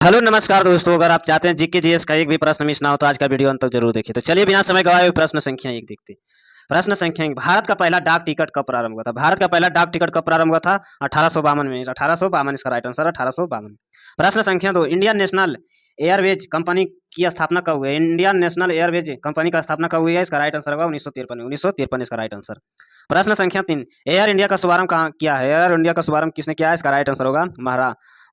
Hello नमस्कार दोस्तों, अगर आप चाहते हैं जीके जीएस का एक भी प्रश्न मिस ना हो तो आज का वीडियो अंत तक जरूर देखिए। तो चलिए बिना समय गवाए हुए प्रश्न संख्या एक देखते हैं। प्रश्न संख्या एक, भारत का पहला डाक टिकट कब प्रारंभ हुआ था? भारत का पहला डाक टिकट कब प्रारंभ हुआ था? 1852 में। 1852 इसका राइट आंसर, 1852। प्रश्न संख्या दो, इंडियन नेशनल एयरवेज कंपनी की स्थापना कब हुई है? इंडियन नेशनल एयरवेज कंपनी का स्थापना कब हुई है? इसका राइट आंसर होगा 1953 में। 1953 इसका राइट आंसर। प्रश्न संख्या तीन, एयर इंडिया का शुभारंभ कहाँ किया है? एयर इंडिया का शुभारंभ किसने किया है? इसका राइट आंसर होगा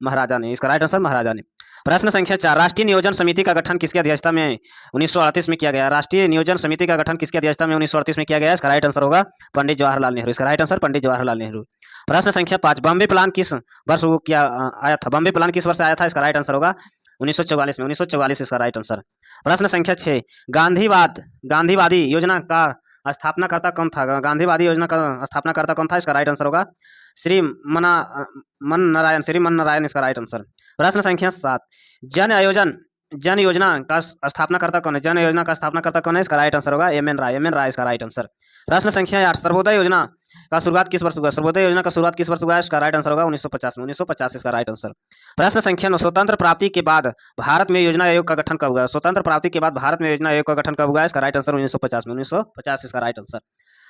महाराजा ने। इसका राइट आंसर महाराजा ने। प्रश्न संख्या चार, राष्ट्रीय नियोजन समिति का गठन किसकी अध्यक्षता में 1938 में किया गया? राष्ट्रीय नियोजन समिति का गठन किसकी अध्यक्षता में 1938 में किया गया? इसका राइट आंसर होगा पंडित जवाहरलाल नेहरू। इसका राइट आंसर पंडित जवाहरलाल नेहरू। प्रश्न संख्या पांच, बॉम्बे प्लान किस वर्ष वो किया आया था? बॉम्बे प्लान किस वर्ष आया था? इसका राइट आंसर होगा 1944 में। 1944 इसका राइट आंसर। प्रश्न संख्या छह, गांधीवादी योजना का स्थापनाकर्ता कौन था? गांधीवादी योजना का स्थापनाकर्ता कौन था? इसका राइट आंसर होगा श्री मन नारायण इसका राइट आंसर। प्रश्न संख्या सात, जन योजना का स्थापनाकर्ता कौन है? जन योजना का स्थापनाकर्ता कौन है? इसका राइट आंसर होगा एम एन राय इसका राइट आंसर। प्रश्न संख्या आठ, सर्वोदय योजना का शुरुआत किस वर्ष हुआ? सर्वोदय योजना का शुरुआत किस वर्ष हुआ? इसका राइट आंसर होगा 1950 में। 1950 इसका राइट आंसर। प्रश्न संख्या नौ, स्वतंत्र प्राप्ति के बाद भारत में योजना आयोग का गठन कब हुआ? स्वतंत्र प्राप्ति के बाद भारत में योजना आयोग का गठन कब हुआ? इसका राइट आंसर 1950 में। 1950 इसका राइट आंसर।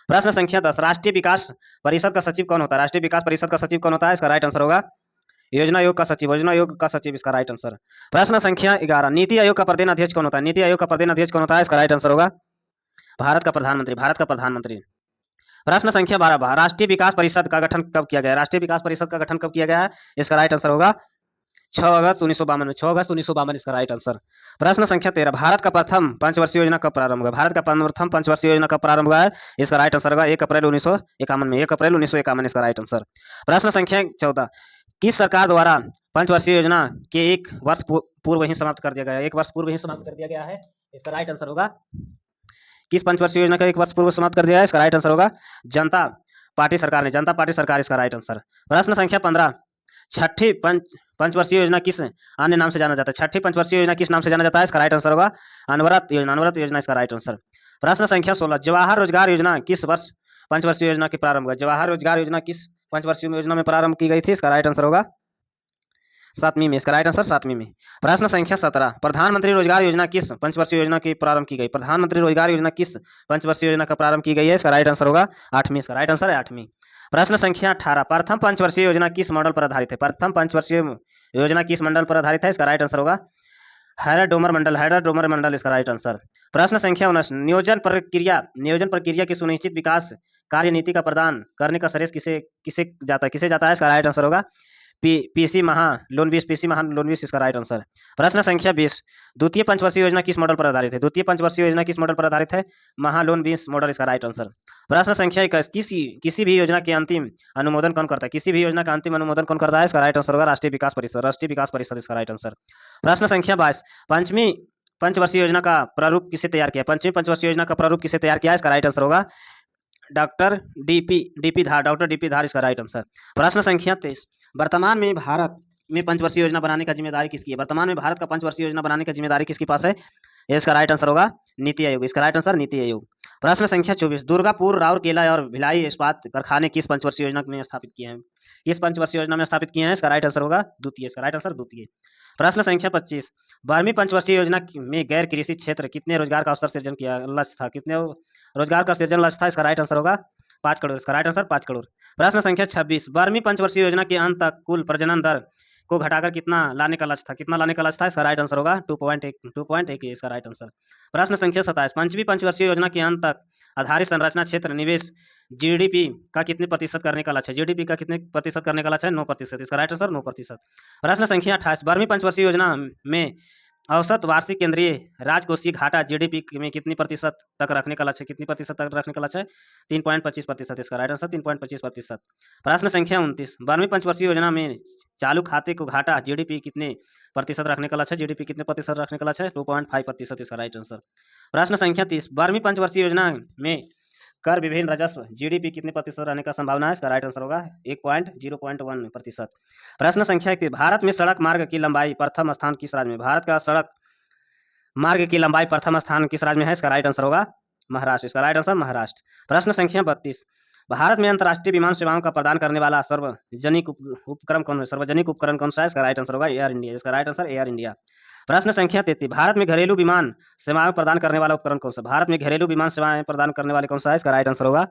प्रश्न संख्या 10, राष्ट्रीय विकास परिषद का सचिव कौन होता है? राष्ट्रीय विकास परिषद का सचिव कौन होता है? इसका राइट आंसर होगा योजना आयोग का सचिव। योजना आयोग का सचिव इसका राइट आंसर। प्रश्न संख्या 11, नीति आयोग का प्रधान अध्यक्ष कौन होता है? नीति आयोग का प्रधान अध्यक्ष कौन होता है? इसका राइट आंसर होगा भारत का प्रधानमंत्री। भारत का प्रधानमंत्री। प्रश्न संख्या 12, राष्ट्रीय विकास परिषद का गठन कब किया गया? राष्ट्रीय विकास परिषद का गठन कब किया गया है? इसका राइट आंसर होगा 6 अगस्त 1952 में। 6 अगस्त 1952 इसका राइट आंसर। प्रश्न संख्या 13, भारत का प्रथम पंचवर्षीय योजना कब प्रारंभ हुआ? भारत का प्रथम पंचवर्षीय योजना कब प्रारंभ हुआ है? इसका राइट आंसर होगा 1 अप्रैल 1951 में। 1 अप्रैल 1951 इसका राइट आंसर। प्रश्न संख्या 14, किस सरकार द्वारा पंचवर्षीय योजना के 1 वर्ष पूर्व ही समाप्त कर दिया गया है? 1 वर्ष पूर्व ही समाप्त कर दिया गया है। इसका राइट आंसर होगा, किस पंचवर्षीय योजना का 1 वर्ष पूर्व समाप्त कर दिया है? इसका राइट आंसर होगा जनता पार्टी सरकार ने। जनता पार्टी सरकार इसका राइट आंसर। प्रश्न संख्या 15, छठी पंचवर्षीय योजना किस अन्य नाम से जाना जाता है? छठी पंचवर्षीय योजना किस नाम से जाना जाता है? इसका राइट आंसर होगा अनवरत योजना। अनवरत योजना इसका राइट आंसर। प्रश्न संख्या 16, जवाहर रोजगार योजना किस वर्ष पंचवर्षीय योजना के प्रारंभ हुआ? जवाहर रोजगार योजना किस पंचवर्षीय योजना में प्रारंभ की गई थी? इसका राइट आंसर होगा 7वीं में। इसका राइट आंसर 7वीं में। प्रश्न संख्या 17, प्रधानमंत्री रोजगार योजना किस पंचवर्षीय योजना की प्रारंभ की गई? प्रधानमंत्री रोजगार योजना किस पंचवर्षीय योजना का प्रारंभ की गई है? इसका राइट आंसर होगा 8वीं। इसका राइट आंसर है 8वीं। प्रश्न संख्या 18, प्रथम पंचवर्षीय योजना किस मॉडल पर आधारित है? प्रथम पंचवर्षीय योजना किस मंडल पर आधारित है? इसका राइट आंसर होगा हैडर-डोमर मंडल इसका राइट आंसर। प्रश्न संख्या 19, नियोजन प्रक्रिया की सुनिश्चित विकास कार्य नीति का प्रदान करने का श्रेय किसे जाता है? इसका राइट आंसर होगा पीसी महालोनविस इसका राइट आंसर। प्रश्न संख्या 20, द्वितीय पंचवर्षीय योजना किस मॉडल पर आधारित है? द्वितीय पंचवर्षीय योजना किस मॉडल पर आधारित है? महालोनविस मॉडल इसका राइट आंसर। प्रश्न संख्या 21, किसी भी योजना के अंतिम अनुमोदन कौन करता है? किसी भी योजना का अंतिम अनुमोदन कौन करता है? इसका राइट आंसर होगा राष्ट्रीय विकास परिषद। राष्ट्रीय विकास परिषद इसका राइट आंसर। प्रश्न संख्या 22, पंचमी पंचवर्षीय योजना का प्रारूप किसे तैयार किया? पंचमी पंचवर्षीय योजना का प्रारूप किसे तैयार किया? इसका राइट आंसर होगा डॉक्टर डीपी धार इसका राइट आंसर। प्रश्न संख्या 23, वर्तमान में भारत में पंचवर्षीय योजना बनाने का जिम्मेदारी किसकी है? वर्तमान में भारत का पंचवर्षीय योजना बनाने की जिम्मेदारी किसके पास है? इसका राइट आंसर होगा नीति आयोग। इसका राइट आंसर नीति आयोग। प्रश्न संख्या 24, दुर्गापुर, राउरकेला और भिलाई इस्पात कारखाने किस पंचवर्षीय योजना में स्थापित किए हैं? किस पंचवर्षीय योजना में स्थापित किए हैं? इसका राइट आंसर होगा द्वितीय। इसका राइट आंसर द्वितीय। प्रश्न संख्या 25, 12वीं पंचवर्षीय योजना में गैर कृषि क्षेत्र कितने रोजगार का अवसर सृजन किया लक्ष्य था? कितने रोजगार का सृजन लक्ष्य था? इसका राइट आंसर होगा 5 करोड़। इसका राइट आंसर 5 करोड़। प्रश्न संख्या 26, 12वीं पंचवर्षीय योजना के अंत तक कुल प्रजनन दर को घटाकर कितना लाने का लक्ष्य था? कितना लाने का लक्ष्य था? इसका राइट आंसर होगा 2.1 इसका राइट आंसर। प्रश्न संख्या 27, 5वीं पंचवर्षीय योजना के अंत तक आधारित संरचना क्षेत्र निवेश जीडीपी का कितने प्रतिशत करने का लक्ष्य है? जीडीपी का कितने प्रतिशत करने का लक्ष्य है? 9%। इसका राइट आंसर 9%। प्रश्न संख्या 28, 12वीं पंचवर्षीय योजना में औसत वार्षिक केंद्रीय राजकोषीय घाटा जीडीपी में कितनी प्रतिशत तक रखने का लक्ष्य है? कितनी प्रतिशत तक रखने का लक्ष्य है? 3.25%। इसका राइट आंसर 3.25%। प्रश्न संख्या 29, 12वीं पंचवर्षीय योजना में चालू खाते को घाटा जीडीपी कितने प्रतिशत रखने का लक्ष्य है? जीडीपी कितने प्रतिशत रखने का लक्ष्य है? 2.5%। इसका राइट आंसर। प्रश्न संख्या 30, 12वीं पंचवर्षीय योजना में कर विभिन्न राजस्व जीडीपी कितने प्रतिशत रहने का संभावना है? इसका राइट आंसर होगा 1.01%। प्रश्न संख्या 31, भारत में सड़क मार्ग की लंबाई प्रथम स्थान किस राज्य में? भारत का सड़क मार्ग की लंबाई प्रथम स्थान किस राज्य में है? इसका राइट आंसर होगा महाराष्ट्र। इसका राइट आंसर महाराष्ट्र। प्रश्न संख्या 32, भारत में अंतर्राष्ट्रीय विमान सेवाओं का प्रदान करने वाला सार्वजनिक उपक्रम कौन है? सार्वजनिक उपकरण कौन सा है? इसका राइट आंसर होगा एयर इंडिया। इसका राइट आंसर एयर इंडिया। प्रश्न संख्या 33, भारत में घरेलू विमान सेवाएं प्रदान करने वाला उपकरण कौन सा? भारत में घरेलू विमान सेवाएं प्रदान करने वाले कौन सा है? इसका राइट आंसर होगा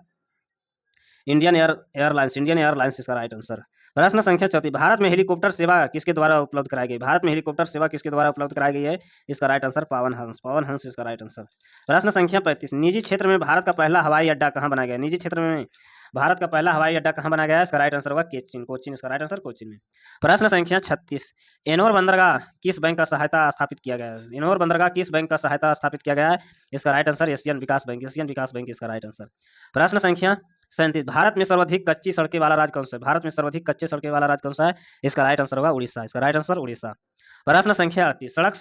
एयरलाइंस। इंडियन एयरलाइंस इसका राइट आंसर। प्रश्न संख्या 34, भारत में हेलीकॉप्टर सेवा किसके द्वारा उपलब्ध कराई गई? भारत में हेलीकॉप्टर सेवा किसके द्वारा उपलब्ध कराई गई है? इसका राइट आंसर पवन हंस। पवन हंस इसका राइट आंसर। प्रश्न संख्या 35, निजी क्षेत्र में भारत का पहला हवाई अड्डा कहाँ बनाया गया? निजी क्षेत्र में भारत का पहला हवाई अड्डा कहाँ बनाया गया है? इसका राइट आंसर होगा कोचीन। कोचीन इसका राइट आंसर कोचीन में। प्रश्न संख्या 36, एनोर बंदरगाह किस बैंक का सहायता स्थापित किया गया है? एनोर बंदरगाह किस बैंक का सहायता स्थापित किया गया है? इसका राइट आंसर एशियन विकास बैंक। एशियन विकास बैंक इसका राइट आंसर। प्रश्न संख्या 37, भारत में सर्वाधिक कच्ची सड़कें वाला राज्य कौन सा है? भारत में सर्वाधिक कच्चे सड़कें वाला राज्य कौन सा है? इसका राइट आंसर होगा उड़ीसा। इसका राइट आंसर उड़ीसा। प्रश्न संख्या 38, सड़क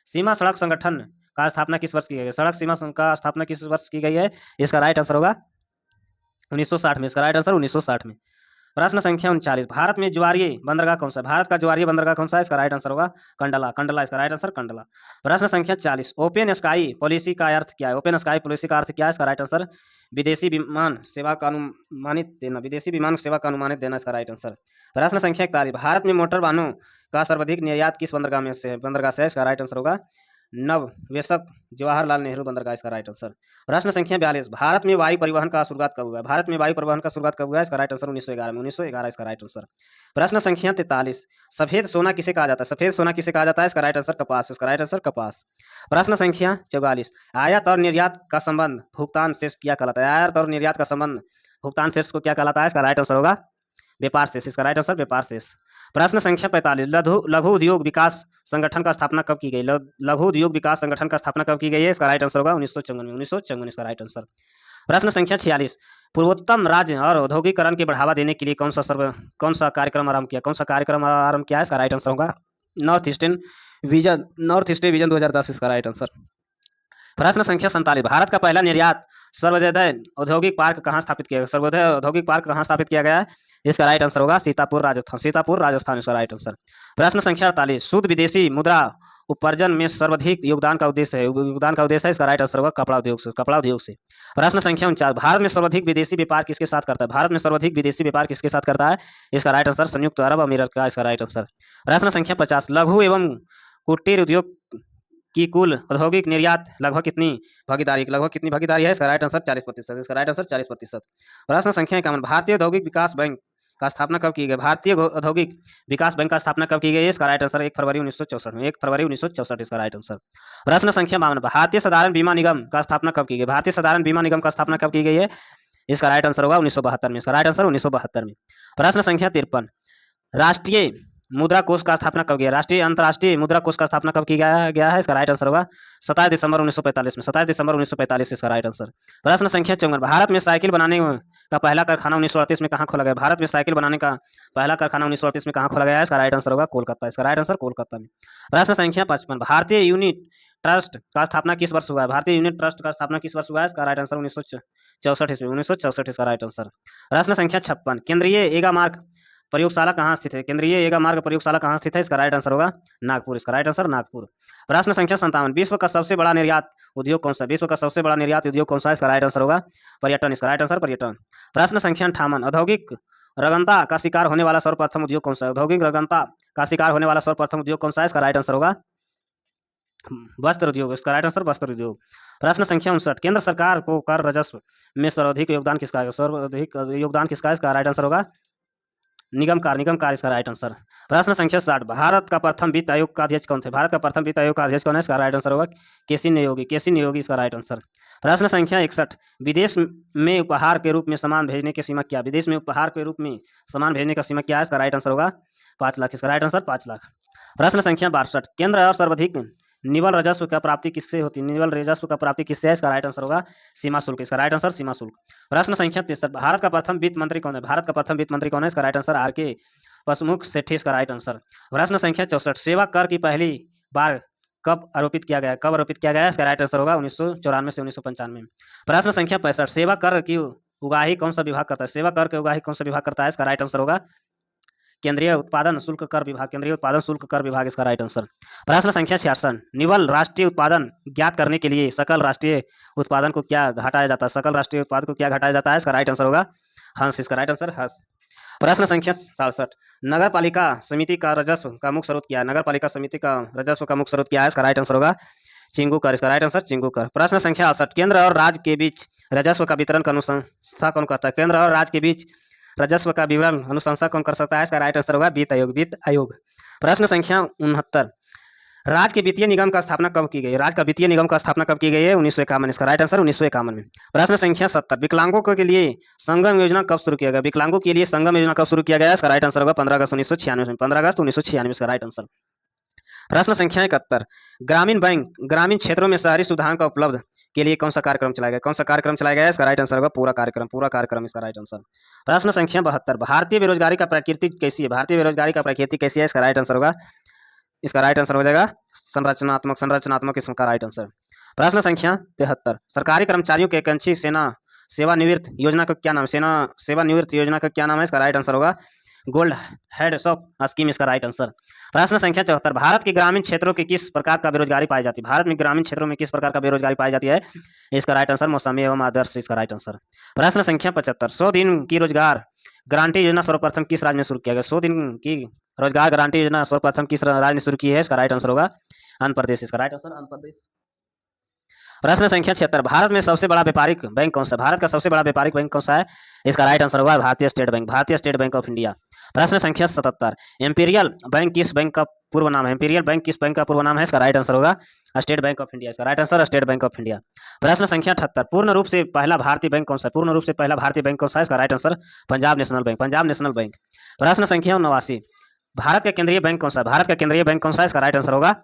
सीमा सड़क संगठन का स्थापना किस वर्ष की गई है? सड़क सीमा का स्थापना किस वर्ष की गई है? इसका राइट आंसर होगा 1960 में। इसका राइट आंसर 1960 में। प्रश्न संख्या 39, भारत में ज्वारीय बंदरगाह कौन सा है? भारत का ज्वारीय बंदरगाह कौन सा है? इसका राइट आंसर होगा कंडला। कंडला इसका राइट आंसर कंडला। प्रश्न संख्या 40, ओपन स्काई पॉलिसी का अर्थ क्या है? ओपन स्काई पॉलिसी का अर्थ क्या है? इसका राइट आंसर विदेशी विमान सेवा का अनुमानित देना। विदेशी विमान सेवा का अनुमानित देना इसका राइट आंसर। प्रश्न संख्या 41, भारत में मोटर वाहनों का सर्वाधिक निर्यात किस बंदरगाह से है? इसका राइट आंसर होगा नववेशक जवाहरलाल नेहरू बंदरगाह। इसका राइट आंसर। प्रश्न संख्या 42, भारत में वायु परिवहन का शुरुआत कब हुआ है? भारत में वायु परिवहन का शुरुआत कब हुआ है? इसका राइट आंसर 1911 में। 1911 इसका राइट आंसर। प्रश्न संख्या 43, सफेद सोना किसे कहा जाता है? सफेद सोना किसे कहा जाता है? इसका राइट आंसर कपास। इसका राइट आंसर कपास। प्रश्न संख्या 44, आयात और निर्यात का संबंध भुगतान शेष क्या कहलाता है? आयात और निर्यात का संबंध भुगतान शेष को क्या कहलाता है? इसका राइट आंसर होगा व्यापार शेष। इसका राइट आंसर व्यापार शेष। प्रश्न संख्या 45, लघु उद्योग विकास संगठन का स्थापना कब की गई? लघु उद्योग विकास संगठन का स्थापना कब की गई है? इसका राइट आंसर होगा 1954 में। 1954 इसका राइट आंसर। प्रश्न संख्या 46, पूर्वोत्तम राज्य और औद्योगिकरण के बढ़ावा देने के लिए कौन सा कार्यक्रम आरंभ किया? कौन सा कार्यक्रम आरंभ किया है? इसका राइट आंसर होगा नॉर्थ ईस्टर्न विजन 2010। इसका राइट आंसर। प्रश्न संख्या 47, भारत का पहला निर्यात सर्वोदय औद्योगिक पार्क कहाँ स्थापित किया गया? सर्वोदय औद्योगिक पार्क कहाँ स्थापित किया गया है? इसका राइट आंसर होगा सीतापुर राजस्थान। सीतापुर राजस्थान इसका राइट आंसर। प्रश्न संख्या 48, शुद्ध विदेशी मुद्रा उपार्जन में सर्वाधिक योगदान का उद्देश्य है। इसका राइट आंसर होगा कपड़ा उद्योग से। प्रश्न संख्या 49, भारत में सर्वाधिक विदेशी व्यापार किसके साथ करता है? भारत में सर्वाधिक विदेशी व्यापार किसके साथ करता है? इसका राइट आंसर संयुक्त अरब अमीरात का। इसका राइट आंसर। प्रश्न संख्या 50, लघु एवं कुटीर उद्योग की कुल औद्योगिक निर्यात लगभग कितनी भागीदारी है? इसका राइट आंसर 40%। इसका राइट आंसर 40%। प्रश्न संख्या 51, भारतीय औद्योगिक विकास बैंक का स्थापना कब की गई? भारतीय औद्योगिक विकास बैंक का स्थापना कब की गई है? इसका राइट आंसर 1 फरवरी 1964 में। 1 फरवरी 1964 इसका राइट आंसर। प्रश्न संख्या 52, भारतीय साधारण बीमा निगम का स्थापना कब की गई? भारतीय साधारण बीमा निगम का स्थापना कब की गई है? इसका राइट आंसर होगा 1972 में। इसका राइट आंसर 1972 में। प्रश्न संख्या 53, राष्ट्रीय मुद्रा कोष का स्थापना कब किया? अंतर्राष्ट्रीय मुद्रा कोष का स्थापना कब किया गया है? इसका राइट आंसर होगा 27 दिसंबर 1945 में। 27 दिसंबर 1945 इसका राइट आंसर। प्रश्न संख्या 54, भारत में साइकिल बनाने का पहला कारखाना 1938 में कहाँ खोला गया? भारत में साइकिल बनाने का पहला कारखाना 1938 में कहाँ खोला गया है? इसका राइट आंसर होगा कोलकाता। इसका राइट आंसर कोलकाता में। प्रश्न संख्या 55, भारतीय यूनिट ट्रस्ट का स्थापना किस वर्ष हुआ है? भारतीय यूनिट ट्रस्ट का स्थापना किस वर्ष हुआ है? इसका राइट आंसर 1964 ईस्वी। 1964 इसका राइट आंसर। प्रश्न संख्या 56, केंद्रीय एगा मार्ग प्रयोगशाला कहाँ स्थित है? केंद्रीय एगा मार्ग प्रयोगशाला कहाँ स्थित है? इसका राइट आंसर होगा नागपुर। इसका राइट आंसर नागपुर। प्रश्न संख्या 57, विश्व का सबसे बड़ा निर्यात उद्योग कौन सा? विश्व का सबसे बड़ा निर्यात उद्योग कौन सा है? इसका राइट आंसर होगा पर्यटन। इसका राइट आंसर पर्यटन। प्रश्न संख्या 58, औद्योगिक रगनता का शिकार होने वाला सर्वप्रथम उद्योग कौन सा है? औद्योगिक रगनता का शिकार होने वाला सर्वप्रथम उद्योग कौन सा है? इसका राइट आंसर होगा वस्त्र उद्योग। इसका राइट आंसर वस्त्र उद्योग। प्रश्न संख्या 59, केंद्र सरकार को कर राजस्व में सर्वाधिक योगदान किसका है? सर्वाधिक योगदान किसका है? इसका राइट आंसर होगा निगम कार। इसका राइट आंसर। प्रश्न संख्या 60, भारत का प्रथम वित्त आयोग का अध्यक्ष कौन थे? भारत का प्रथम वित्त आयोग का अध्यक्ष कौन है? इसका राइट आंसर होगा केसी नियोगी। इसका राइट आंसर। प्रश्न संख्या 61, विदेश में उपहार के रूप में सामान भेजने की सीमा क्या? विदेश में उपहार के रूप में सामान भेजने का सीमा क्या है? इसका राइट आंसर होगा 5 लाख। इसका राइट आंसर 5 लाख। प्रश्न संख्या 62, केंद्र और सर्वाधिक निवल राजस्व का प्राप्ति किससे होती है? निवल राजस्व का प्राप्ति किससे है? इसका राइट आंसर होगा सीमा शुल्क। इसका राइट आंसर सीमा शुल्क। प्रश्न संख्या 63, भारत का प्रथम वित्त मंत्री कौन है? भारत का प्रथम वित्त मंत्री कौन है? इसका राइट आंसर आर.के. पशमुख सेठी। इसका राइट आंसर। प्रश्न संख्या 64, सेवा कर की पहली बार कब आरोपित किया गया? इसका राइट आंसर होगा 1994 से 1995। प्रश्न संख्या 65, सेवा कर की उगाही कौन सा विभाग करता है? सेवा कर की उगाही कौन सा विभाग करता है? इसका राइट आंसर होगा केंद्रीय उत्पादन शुल्क कर विभाग, केंद्रीय उत्पादन शुल्क कर विभाग इसका राइट आंसर। प्रश्न संख्या 66, निवल राष्ट्रीय उत्पादन ज्ञात करने के लिए सकल राष्ट्रीय उत्पादन को क्या घटाया जाता है, सकल राष्ट्रीय उत्पादन को क्या घटाया जाता है, इसका राइट आंसर होगा हंस, इसका राइट आंसर हंस। प्रश्न संख्या 67, नगर पालिका समिति का राजस्व का मुख्य स्रोत क्या है, नगर पालिका समिति का राजस्व का मुख्य स्रोत क्या है, इसका राइट आंसर होगा चिंगू कर, इसका राइट आंसर चिंगू कर। प्रश्न संख्या 68, केंद्र और राज्य के बीच राजस्व का वितरण का अनुशंसा कौन करता है, केंद्र और राज्य के बीच राजस्व का विवरण अनुशंसा कौन कर सकता है, इसका राइट आंसर होगा वित्त आयोग, वित्त आयोग। प्रश्न संख्या 69, राज्य के वित्तीय निगम का स्थापना कब की गई, राज्य का वित्तीय निगम का स्थापना कब की गई है, 1951, इसका राइट आंसर 1951 में। प्रश्न संख्या 70, विकलांगों के लिए संगम योजना कब शुरू किया गया, विकलांगों के लिए संगम योजना कब शुरू किया गया, इसका राइट आंसर होगा 15 अगस्त 1996 में, 15 अगस्त 1996 इसका राइट आंसर। प्रश्न संख्या 71, ग्रामीण बैंक ग्रामीण क्षेत्रों में शहरी सुविधाओं का उपलब्ध के लिए कौन सा कार्यक्रम चलाया गया, कौन सा कार्यक्रम चलाया गया, इसका राइट आंसर होगा पूरा कार्यक्रम इसका राइट आंसर। प्रश्न संख्या 72, भारतीय बेरोजगारी का प्रकृति कैसी है, भारतीय बेरोजगारी का प्रकृति कैसी है, इसका राइट आंसर होगा, इसका राइट आंसर हो जाएगा संरचनात्मक इसका राइट आंसर। प्रश्न संख्या 73, सरकारी कर्मचारियों के एकांक्षी सेना सेवानिवृत्त योजना का क्या नाम, सेना सेवानिवृत्त योजना का क्या नाम है, इसका राइट आंसर होगा गोल्ड हेड्स ऑफ स्कीम, इसका राइट आंसर। प्रश्न संख्या 74, भारत के ग्रामीण क्षेत्रों के किस प्रकार का बेरोजगारी पाई जाती है, भारत में ग्रामीण क्षेत्रों में किस प्रकार का बेरोजगारी पाई जाती है, इसका राइट आंसर मौसमी एवं आदर्श, इसका राइट आंसर। प्रश्न संख्या 75, 100 दिन की रोजगार गारंटी योजना सर्वप्रथम किस राज्य में शुरू किया गया, 100 दिन की रोजगार गारंटी योजना सर्वप्रथम किस राज्य ने शुरू की है, इसका राइट आंसर होगा आंध्र प्रदेश, इसका राइट आंसर आंध्र प्रदेश। प्रश्न संख्या 76, भारत में सबसे बड़ा व्यापारिक बैंक कौन सा, भारत का सबसे बड़ा व्यापारिक बैंक कौन सा है, इसका राइट आंसर होगा भारतीय स्टेट बैंक, भारतीय स्टेट बैंक ऑफ इंडिया। प्रश्न संख्या 77, इंपीरियल बैंक किस बैंक का पूर्व नाम है, इंपीरियल बैंक किस बैंक का पूर्व नाम है, इसका राइट आंसर होगा स्टेट बैंक ऑफ इंडिया, इसका right answer state bank of India. प्रश्न संख्या 78, पूर्ण रूप से पहला भारतीय बैंक कौन सा है, पूर्ण रूप से पहला भारतीय बैंक कौन सा है, इसका right answer Punjab national bank, Punjab national bank. प्रश्न संख्या 89, भारत का केंद्रीय बैंक कौन सा है, भारत का केंद्रीय बैंक कौन सा है, इसका राइट आंसर होगा,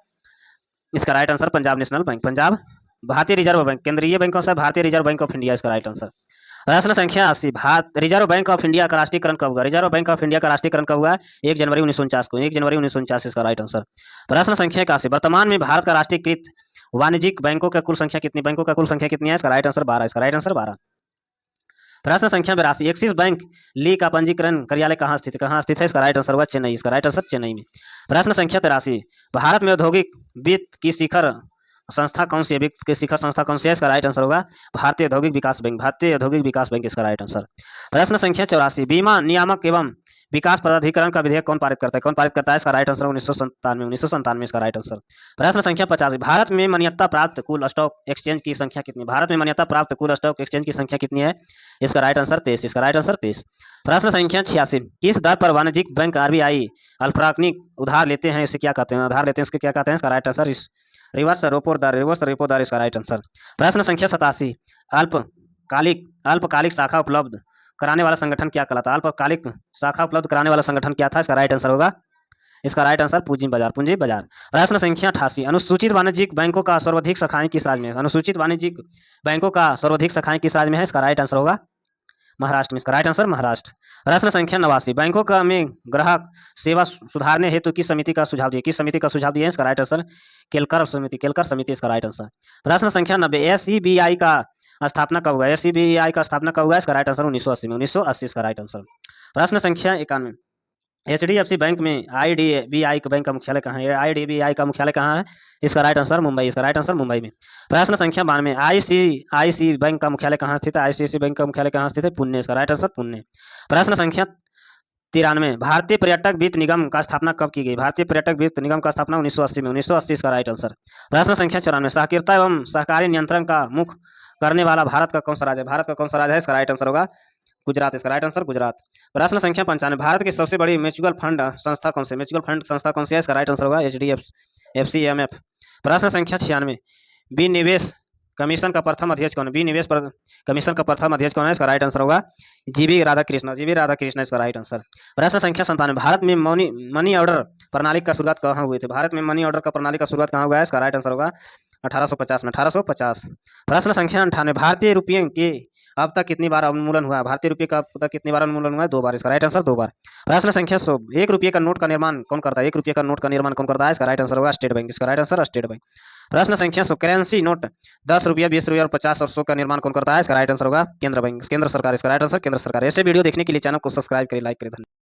इसका right answer Punjab national bank, Punjab. भारतीय रिजर्व बैंक केंद्रीय बैंक कौन सा है, भारतीय रिजर्व बैंक ऑफ इंडिया, इसका राइट आंसर। प्रश्न संख्या 80, Bharat reserve bank of India का राष्ट्रीयकरण कब हुआ, रिजर्व बैंक ऑफ इंडिया का राष्ट्रीयकरण कब हुआ, 1 जनवरी 1949 को, 1 जनवरी 1949 इसका राइट आंसर। प्रश्न संख्या 81, वर्तमान में भारत का राष्ट्रीयकृत वाणिज्यिक बैंकों का कुल संख्या कितनी, बैंकों का कुल संख्या कितनी है, इसका राइट आंसर 12, इसका राइट आंसर 12। प्रश्न संख्या 82, एक्सिस बैंक ली का पंजीकरण कार्यालय कहाँ स्थित है, इसका राइट आंसर होगा चेन्नई, इसका राइट आंसर चेन्नई में। प्रश्न संख्या 83, भारत में औद्योगिक वित्त की शिखर संस्था कौन सी है, वित्त की शिखर संस्था कौन सी है, इसका राइट आंसर होगा भारतीय औद्योगिक विकास बैंक, भारतीय औद्योगिक विकास बैंक, इसका राइट आंसर। प्रश्न संख्या 84, बीमा नियामक एवं विकास प्राधिकरण का विधेयक कौन पारित करता है, कौन पारित करता है, इसका राइट आंसर 1997 इसका राइट आंसर। प्रश्न संख्या 50, भारत में मान्यता प्राप्त कुल स्टॉक एक्सचेंज की संख्या कितनी, भारत में मान्यता प्राप्त कुल स्टॉक एक्सचेंज की संख्या कितनी है, इसका राइट आंसर 23, इसका राइट आंसर 23। प्रश्न संख्या 86, किस दर पर वाणिज्यिक बैंक आरबीआई अल्पकालिक उधार लेते हैं, इसे क्या कहते हैं, उधार लेते हैं इसके क्या कहते हैं, इसका राइट आंसर रिवर्स रेपो दर, इसका राइट आंसर। प्रश्न संख्या 87, अल्पकालिक शाखा उपलब्ध कराने वाला संगठन क्या कहलाता है, अल्पकालिक शाखा उपलब्ध कराने वाला संगठन क्या था, इसका राइट आंसर होगा, इसका राइट आंसर पूंजी बाजार, पूंजी बाजार। प्रश्न संख्या 88, अनुसूचित वाणिज्यिक बैंकों का सर्वाधिक शाखाएं किस राज्य में है, अनुसूचित वाणिज्यिक बैंकों का सर्वाधिक शाखाएं किस राज्य में है, इसका राइट आंसर होगा महाराष्ट्र में, इसका राइट आंसर महाराष्ट्र। प्रश्न संख्या 89, बैंकों का में ग्राहक सेवा सुधारने हेतु किस समिति का सुझाव दिए, किस समिति का सुझाव दिए, इसका राइट आंसर केलकर समिति, इसका राइट आंसर। प्रश्न संख्या 90, एसईबीआई का स्थापना कब हुआ, एसईबीआई का स्थापना कब हुआ, इसका राइट आंसर 1980 में, 1980 इसका राइट आंसर। प्रश्न संख्या 91, एचडीएफसी बैंक में आईडीबीआई बैंक का मुख्यालय कहाँ है, आईडीबीआई का मुख्यालय कहाँ है, इसका राइट आंसर मुंबई, इसका राइट आंसर मुंबई में। प्रश्न संख्या 92, आईसीआईसी बैंक का मुख्यालय कहाँ स्थित है, आईसीआईसी बैंक का मुख्यालय कहाँ स्थित है, पुणे, इसका राइट आंसर पुणे। प्रश्न संख्या 93, भारतीय पर्यटक वित्त निगम का स्थापना कब की गई, भारतीय पर्यटक वित्त निगम का स्थापना 1980 में, 1980 इसका राइट आंसर। प्रश्न संख्या 94, सहकारिता एवं सहकारी नियंत्रण का मुख्य करने वाला भारत का कौन सा राज्य है, भारत का कौन सा राज्य है, इसका राइट आंसर होगा गुजरात, इसका राइट आंसर गुजरात। प्रश्न संख्या 95, भारत की सबसे बड़ी म्यूचुअल फंड संस्था कौन सी, म्यूचुअल फंड संस्था कौन सी है, इसका राइट आंसर होगा HDFC प्रश्न संख्या 96, विनिवेश कमीशन का प्रथम अध्यक्ष कौन है, विनिवेश कमीशन का प्रथम अध्यक्ष कौन है, इसका राइट आंसर होगा जीवी राधाकृष्ण, इसका राइट आंसर। प्रश्न संख्या 97, भारत में मनी ऑर्डर प्रणाली का शुरुआत कहाँ हुई थी, भारत में मनी ऑर्डर का प्रणाली का शुरुआत कहाँ हुआ है, इसका राइट आंसर होगा 1850 में, 1850। प्रश्न संख्या 98, भारतीय रुपये के अब तक कितनी बार उन्मूलन हुआ है, भारतीय रुपये का अब तक कितनी बार उन्मूलन हुआ है, 2 बार, इसका राइट आंसर 2 बार। प्रश्न संख्या 100, 1 रुपये का नोट का निर्माण कौन करता है, 1 रुपये का नोट का निर्माण कौन करता है, इसका राइट आंसर होगा स्टेट बैंक, इसका राइट आंसर स्टेट बैंक। प्रश्न संख्या 100, करेंसी नोट 10 रुपया 20 रुपया और 50 और 100 का निर्माण कौन करता है, इसका राइट आंसर होगा केंद्र बैंक, केंद्र सरकार, इसका राइट आंसर केंद्र सरकार। ऐसे वीडियो देखने के लिए चैनल को सब्सक्राइब करें, लाइक करें, धन्यवाद।